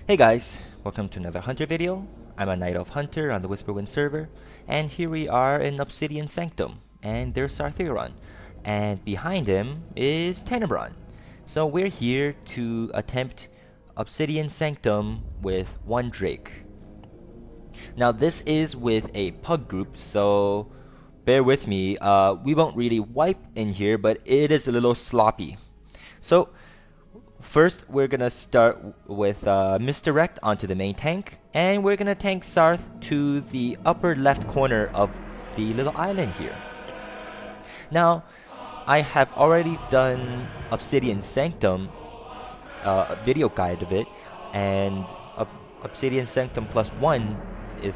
Hey guys, welcome to another Hunter video. I'm a Night Elf Hunter on the Whisperwind server, and here we are in Obsidian Sanctum, and there's Sartheron, and behind him is Tenebron. So we're here to attempt Obsidian Sanctum with one Drake. Now this is with a pug group, so bear with me. We won't really wipe in here, but it is a little sloppy. So first, we're gonna start with misdirect onto the main tank, and we're gonna tank Sarth to the upper left corner of the little island here. Now, I have already done Obsidian Sanctum, a video guide of it, and Obsidian Sanctum +1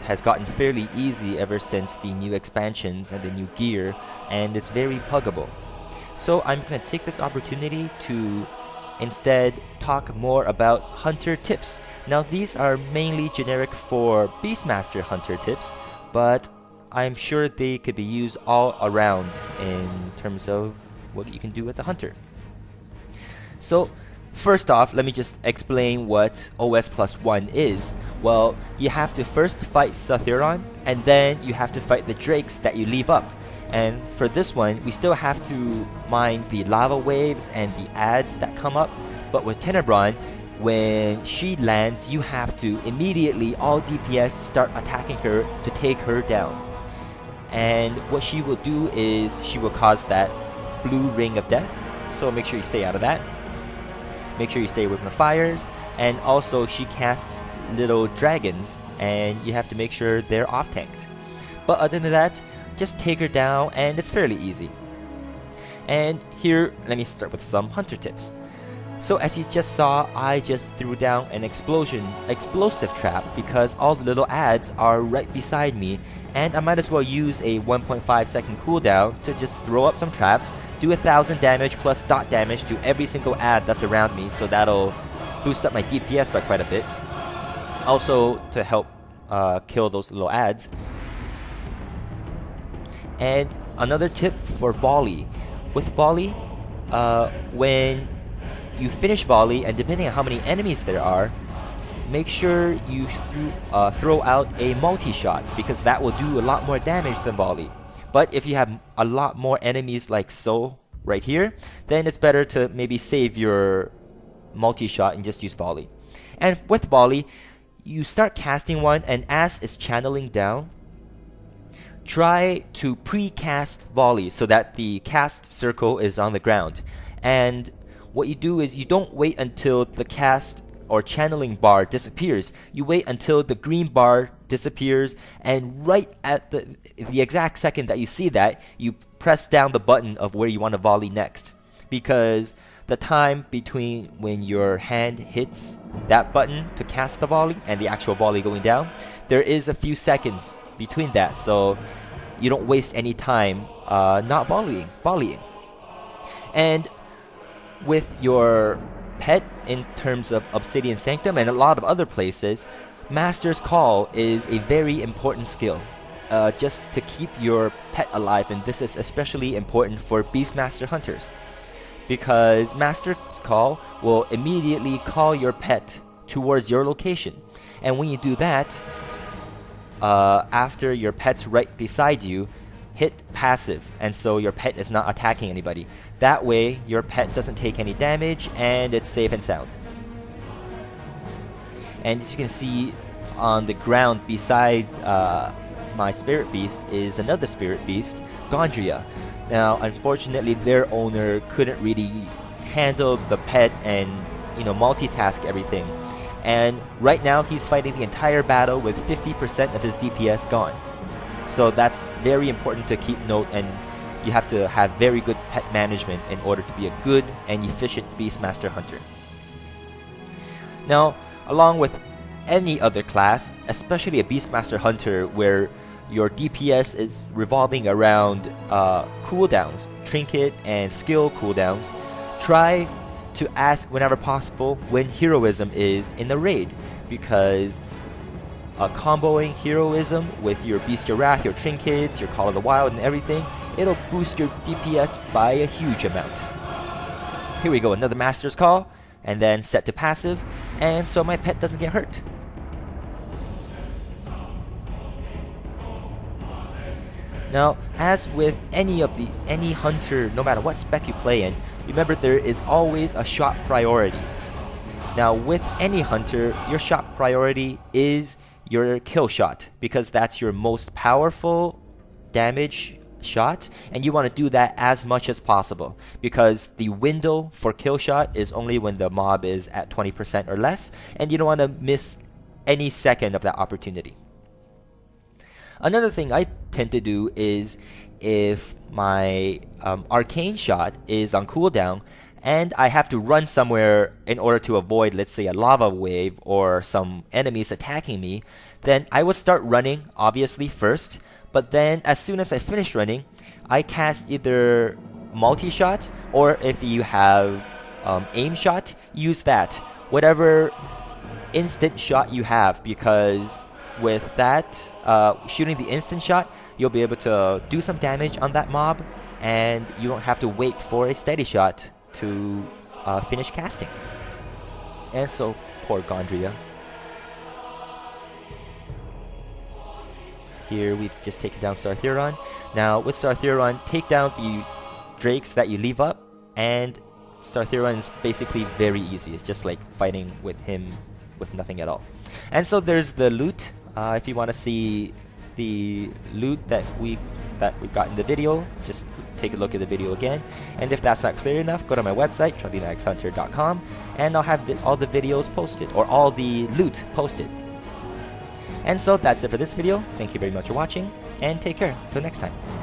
has gotten fairly easy ever since the new expansions and the new gear, and it's very puggable. So I'm gonna take this opportunity to instead talk more about hunter tips. Now these are mainly generic for Beastmaster hunter tips, but I'm sure they could be used all around in terms of what you can do with a hunter. So first off, let me just explain what OS +1 is. Well, you have to first fight Sartheron, and then you have to fight the drakes that you leave up. And for this one, we still have to mine the lava waves and the adds that come up. But with Tenebron, when she lands, you have to immediately, all DPS, start attacking her to take her down. And what she will do is, she will cause that blue ring of death. So make sure you stay out of that. Make sure you stay away from the fires. And also, she casts little dragons, and you have to make sure they're off-tanked. But other than that, just take her down, and it's fairly easy. And here, let me start with some hunter tips. So as you just saw, I just threw down an explosive trap because all the little adds are right beside me, and I might as well use a 1.5 second cooldown to just throw up some traps, do 1000 damage plus dot damage to every single add that's around me, so that'll boost up my DPS by quite a bit. Also to help kill those little adds. And another tip for volley. With volley, when you finish volley, and depending on how many enemies there are, make sure you throw out a multi-shot, because that will do a lot more damage than volley. But if you have a lot more enemies like so right here, then it's better to maybe save your multi-shot and just use volley. And with volley, you start casting one, and as it's channeling down, try to pre-cast volley so that the cast circle is on the ground. And what you do is you don't wait until the cast or channeling bar disappears. You wait until the green bar disappears, and right at the exact second that you see that, you press down the button of where you want to volley next. Because the time between when your hand hits that button to cast the volley and the actual volley going down, there is a few seconds between that, so you don't waste any time not volleying. And with your pet, in terms of Obsidian Sanctum and a lot of other places, Master's Call is a very important skill, just to keep your pet alive, and this is especially important for Beastmaster hunters, because Master's Call will immediately call your pet towards your location, and when you do that, after your pet's right beside you, hit passive, and so your pet is not attacking anybody. That way, your pet doesn't take any damage, and it's safe and sound. And as you can see, on the ground beside my spirit beast is another spirit beast, Gondria. Now, unfortunately, their owner couldn't really handle the pet and, multitask everything. And right now, he's fighting the entire battle with 50% of his DPS gone. So that's very important to keep note, and you have to have very good pet management in order to be a good and efficient Beastmaster hunter. Now, along with any other class, especially a Beastmaster hunter where your DPS is revolving around cooldowns, trinket and skill cooldowns, try to ask whenever possible when heroism is in the raid, because comboing heroism with your Bestial Wrath, your trinkets, your Call of the Wild and everything, it'll boost your DPS by a huge amount. Here we go, another Master's Call. and then set to passive, and so my pet doesn't get hurt. Now, as with any hunter, no matter what spec you play in, remember there is always a shot priority. Now, with any hunter, your shot priority is your kill shot, because that's your most powerful damage shot, and you want to do that as much as possible, because the window for kill shot is only when the mob is at 20% or less, and you don't want to miss any second of that opportunity. Another thing I tend to do is, if my arcane shot is on cooldown and I have to run somewhere in order to avoid, let's say, a lava wave or some enemies attacking me, then I would start running, obviously, first, but then as soon as I finish running, I cast either multi-shot, or if you have aim shot, use that. Whatever instant shot you have, because with that, shooting the instant shot, you'll be able to do some damage on that mob, and you don't have to wait for a steady shot to finish casting. And so, poor Gondria. Here we've just taken down Sartheron. Now with Sartheron, take down the drakes that you leave up, and Sartheron is basically very easy. It's just like fighting with him with nothing at all. And so there's the loot. If you want to see the loot that we got in the video, just take a look at the video again. And if that's not clear enough, go to my website, trumpymaxhunter.com, and I'll have all the videos posted, or all the loot posted. And so that's it for this video. Thank you very much for watching, and take care. Till next time.